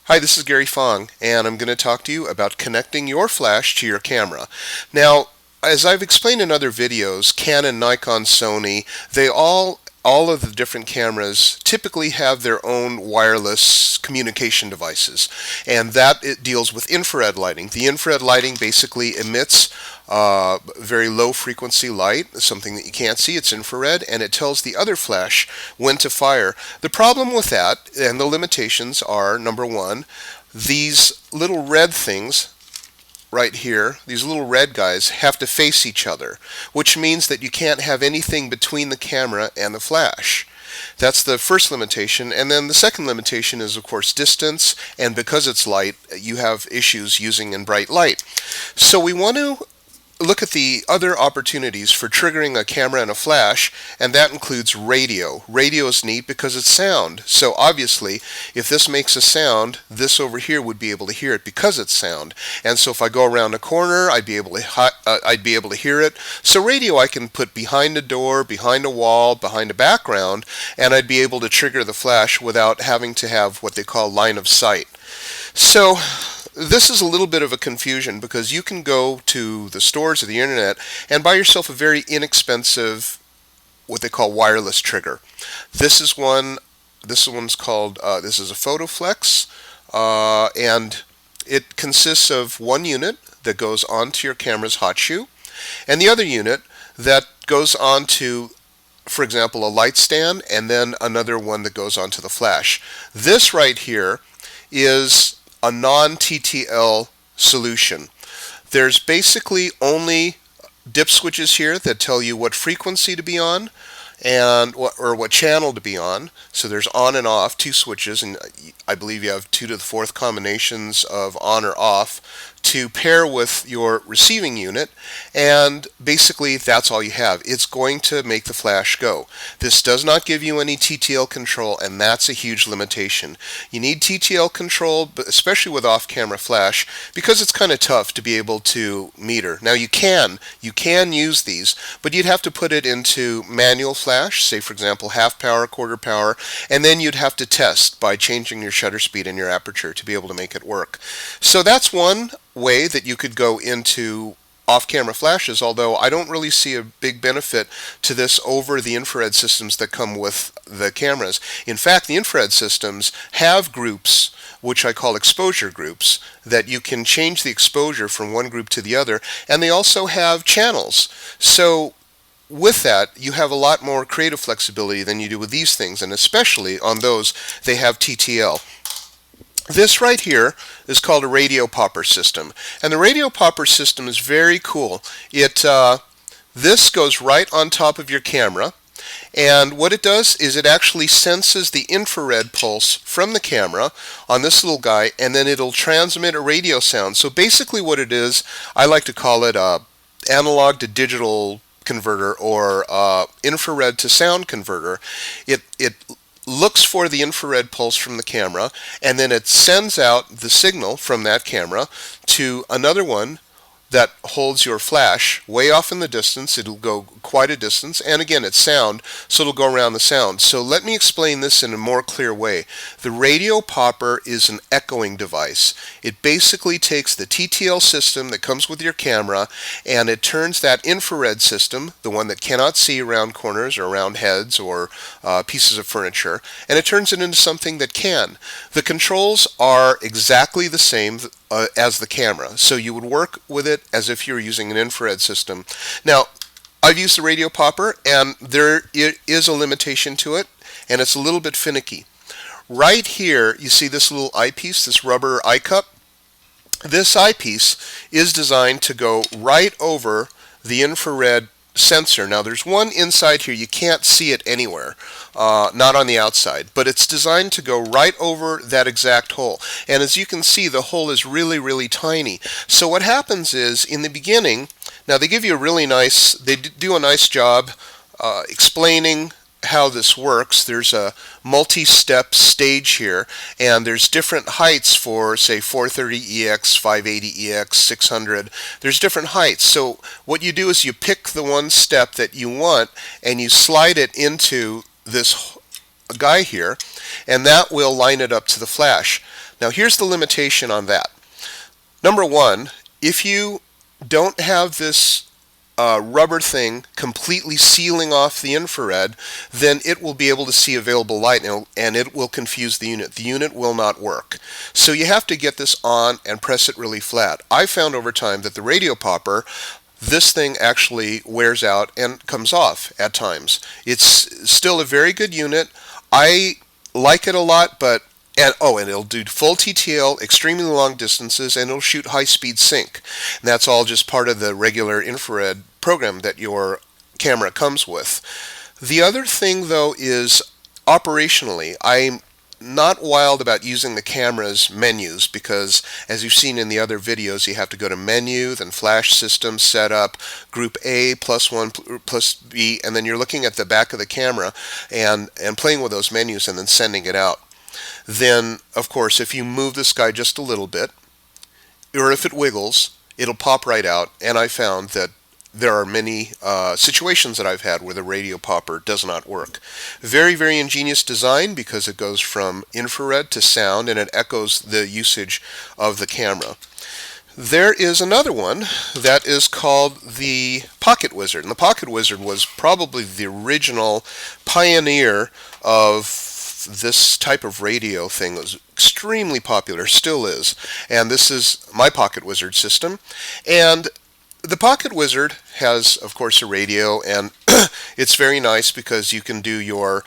Hi, this is Gary Fong, and I'm going to talk to you about connecting your flash to your camera. Now, as I've explained in other videos, Canon, Nikon, Sony, all of the different cameras typically have their own wireless communication devices, and that it deals with infrared lighting. The infrared lighting basically emits very low frequency light, something that you can't see. It's infrared, and it tells the other flash when to fire. The problem with that and the limitations are, number one, these little red things right here, these little red guys, have to face each other, which means that you can't have anything between the camera and the flash. That's the first limitation. And then the second limitation is, of course, distance, and because it's light, you have issues using in bright light. So we want to look at the other opportunities for triggering a camera and a flash, and that includes radio. Radio is neat because it's sound. So obviously, if this makes a sound, this over here would be able to hear it because it's sound. And so if I go around a corner, I'd be able to hear it. So radio I can put behind a door, behind a wall, behind a background, and I'd be able to trigger the flash without having to have what they call line of sight. So this is a little bit of a confusion because you can go to the stores or the internet and buy yourself a very inexpensive, what they call wireless trigger. This is one. This one's called. This is a Phottix, and it consists of one unit that goes onto your camera's hot shoe, and the other unit that goes onto, for example, a light stand, and then another one that goes onto the flash. This right here is a non-TTL solution. There's basically only dip switches here that tell you what frequency to be on and what channel to be on. So there's on and off, two switches, and I believe you have 2 to the 4th combinations of on or off to pair with your receiving unit, and basically that's all you have. It's going to make the flash go. This does not give you any TTL control, and that's a huge limitation. You need TTL control, but especially with off-camera flash, because it's kind of tough to be able to meter. Now you can use these, but you'd have to put it into manual flash, say for example half power, quarter power, and then you'd have to test by changing your shutter speed and your aperture to be able to make it work. So that's one way that you could go into off-camera flashes, although I don't really see a big benefit to this over the infrared systems that come with the cameras. In fact, the infrared systems have groups, which I call exposure groups, that you can change the exposure from one group to the other, and they also have channels. So with that, you have a lot more creative flexibility than you do with these things, and especially on those, they have TTL. This right here is called a radio popper system, and the radio popper system is very cool. This goes right on top of your camera, and what it does is it actually senses the infrared pulse from the camera on this little guy, and then it'll transmit a radio sound. So basically what it is, I like to call it a analog to digital converter, or infrared to sound converter. It looks for the infrared pulse from the camera, and then it sends out the signal from that camera to another one that holds your flash way off in the distance. It'll go quite a distance, and again it's sound, so it'll go around the sound. So let me explain this in a more clear way. The radio popper is an echoing device. It basically takes the TTL system that comes with your camera, and it turns that infrared system, the one that cannot see around corners or around heads or pieces of furniture, and it turns it into something that can. The controls are exactly the same as the camera, so you would work with it as if you were using an infrared system. Now, I've used the radio popper, and there is a limitation to it, and it's a little bit finicky. Right here, you see this little eyepiece, this rubber eye cup. This eyepiece is designed to go right over the infrared sensor. Now there's one inside here, you can't see it anywhere, not on the outside, but it's designed to go right over that exact hole, and as you can see, the hole is really tiny. So what happens is, in the beginning, now they give you a really nice, they do a nice job explaining how this works. There's a multi-step stage here, and there's different heights for, say, 430EX, 580EX, 600. There's different heights. So what you do is you pick the one step that you want, and you slide it into this guy here, and that will line it up to the flash. Now here's the limitation on that. Number one, if you don't have this rubber thing completely sealing off the infrared, then it will be able to see available light, and it will confuse the unit. The unit will not work. So you have to get this on and press it really flat. I found over time that the radio popper, this thing actually wears out and comes off at times. It's still a very good unit. I like it a lot, but and it'll do full TTL, extremely long distances, and it'll shoot high-speed sync. And that's all just part of the regular infrared program that your camera comes with. The other thing, though, is operationally, I'm not wild about using the camera's menus because, as you've seen in the other videos, you have to go to Menu, then Flash System, Setup, Group A, +1, +B, and then you're looking at the back of the camera and playing with those menus and then sending it out. Then, of course, if you move this guy just a little bit, or if it wiggles, it'll pop right out. And I found that there are many situations that I've had where the radio popper does not work. Very, very ingenious design because it goes from infrared to sound and it echoes the usage of the camera. There is another one that is called the Pocket Wizard. And the Pocket Wizard was probably the original pioneer of this type of radio thing. That was extremely popular, still is. And this is my Pocket Wizard system. And the Pocket Wizard has, of course, a radio, and it's very nice because you can do your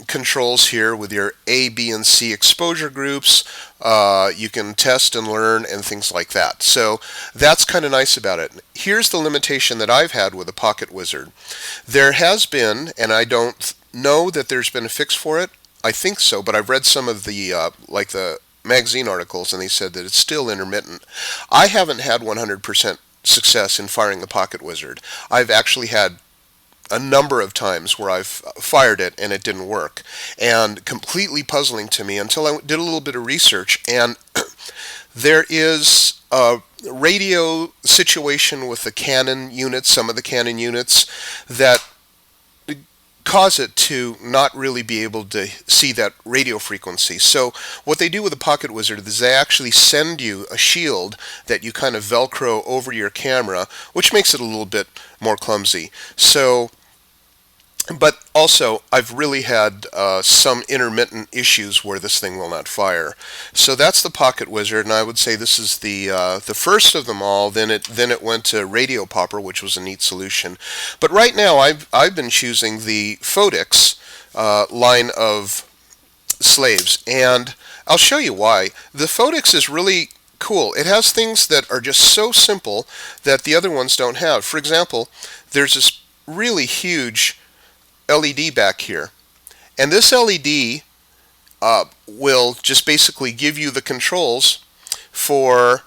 controls here with your A, B, and C exposure groups. You can test and learn and things like that. So that's kind of nice about it. Here's the limitation that I've had with the Pocket Wizard. There has been, and I don't know that there's been a fix for it. I think so, but I've read some of the like the magazine articles, and they said that it's still intermittent. I haven't had 100% success in firing the Pocket Wizard. I've actually had a number of times where I've fired it and it didn't work, and completely puzzling to me until I did a little bit of research. And there is a radio situation with the Canon units, some of the Canon units, that cause it to not really be able to see that radio frequency. So what they do with the Pocket Wizard is they actually send you a shield that you kind of velcro over your camera, which makes it a little bit more clumsy. So, but also I've really had some intermittent issues where this thing will not fire. So that's the Pocket Wizard, and I would say this is the first of them all. Then it went to radio popper, which was a neat solution. But right now I've been choosing the Phottix line of slaves, and I'll show you why. The Phottix is really cool. It has things that are just so simple that the other ones don't have. For example, there's this really huge LED back here, and this LED will just basically give you the controls for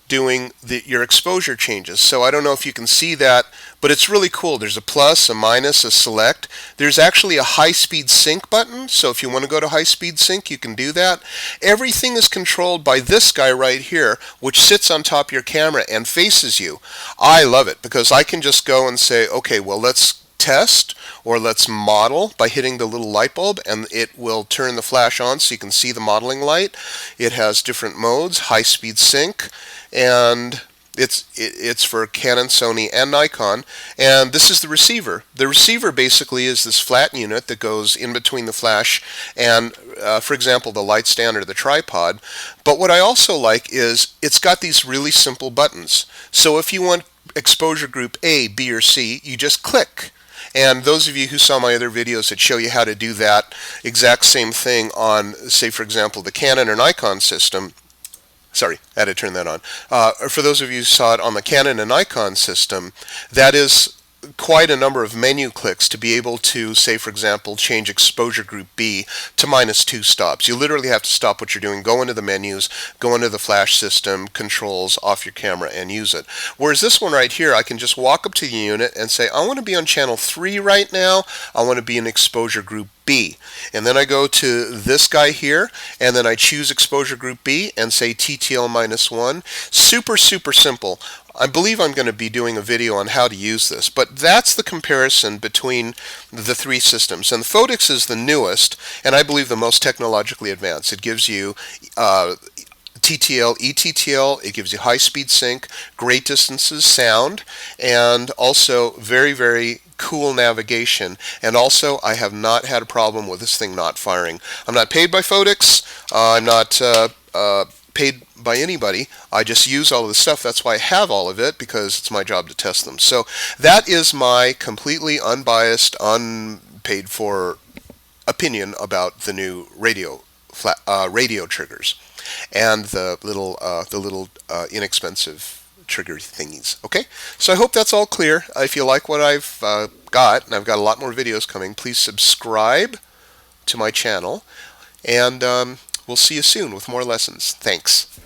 doing your exposure changes. So I don't know if you can see that, but it's really cool. There's a plus, a minus, a select. There's actually a high-speed sync button, so if you want to go to high-speed sync, you can do that. Everything is controlled by this guy right here, which sits on top of your camera and faces you. I love it because I can just go and say, okay, well, let's test or let's model by hitting the little light bulb, and it will turn the flash on so you can see the modeling light. It has different modes, high-speed sync, and it's for Canon, Sony, and Nikon. And this is the receiver. The receiver basically is this flat unit that goes in between the flash and, for example, the light stand or the tripod. But what I also like is it's got these really simple buttons. So if you want exposure group A, B, or C, you just click. And those of you who saw my other videos that show you how to do that exact same thing on, say, for example, the Canon or Nikon system. Sorry, I had to turn that on. For those of you who saw it on the Canon and Nikon system, that is quite a number of menu clicks to be able to, say, for example, change exposure group B to -2 stops. You literally have to stop what you're doing, go into the menus, go into the flash system, controls, off your camera, and use it. Whereas this one right here, I can just walk up to the unit and say, I want to be on channel 3 right now. I want to be in exposure group B. And then I go to this guy here, and then I choose exposure group B and say TTL -1. Super, super simple. I believe I'm going to be doing a video on how to use this, but that's the comparison between the three systems. And the Phottix is the newest, and I believe the most technologically advanced. It gives you TTL, ETTL, it gives you high-speed sync, great distances, sound, and also very, very cool navigation. And also, I have not had a problem with this thing not firing. I'm not paid by Phottix. I'm not paid by anybody. I just use all of the stuff. That's why I have all of it, because it's my job to test them. So that is my completely unbiased, unpaid for opinion about the new radio triggers and the little inexpensive trigger thingies. Okay, so I hope that's all clear. If you like what I've got, and I've got a lot more videos coming, please subscribe to my channel, and we'll see you soon with more lessons. Thanks.